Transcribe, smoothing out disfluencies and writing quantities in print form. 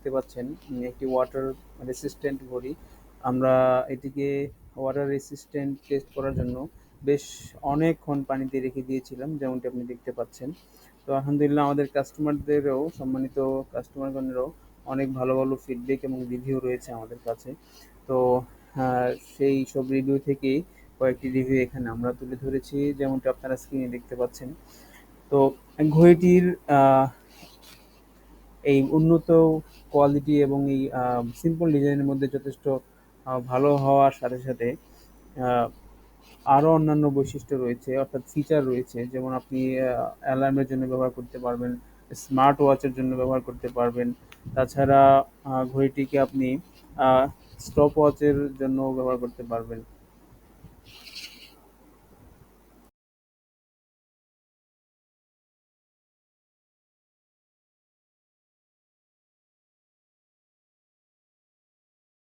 দেখতে পাচ্ছেন একটি ওয়াটার রেসিস্ট্যান্ট ঘড়ি। আমরা এটিকে ওয়াটার রেসিস্ট্যান্ট টেস্ট করার জন্য বেশ অনেকক্ষণ পানিতে রেখে দিয়েছিলাম, যেমনটি আপনি দেখতে পাচ্ছেন। তো আলহামদুলিল্লাহ আমাদের কাস্টমারদেরও, সম্মানিত কাস্টমারগণেরও অনেক ভালো ভালো ফিডব্যাক এবং রিভিউ রয়েছে আমাদের কাছে। তো সেই সব রিভিউ থেকেই কয়েকটি রিভিউ এখানে আমরা তুলে ধরেছি, যেমনটি আপনারা স্ক্রিনে দেখতে পাচ্ছেন। তো ঘড়িটির আহ, এই উন্নত কোয়ালিটি এবং এই সিম্পল ডিজাইনের মধ্যে যথেষ্ট ভালো হওয়ার সাথে সাথে আহ, আরো অন্যান্য বৈশিষ্ট্য রয়েছে, অর্থাৎ ফিচার রয়েছে, যেমন আপনি অ্যালার্মের জন্য ব্যবহার করতে পারবেন, স্মার্ট ওয়াচের জন্য ব্যবহার করতে পারবেন। তাছাড়া ঘড়িটিকে আপনি স্টপ ওয়াচের জন্য ব্যবহার করতে পারবেন।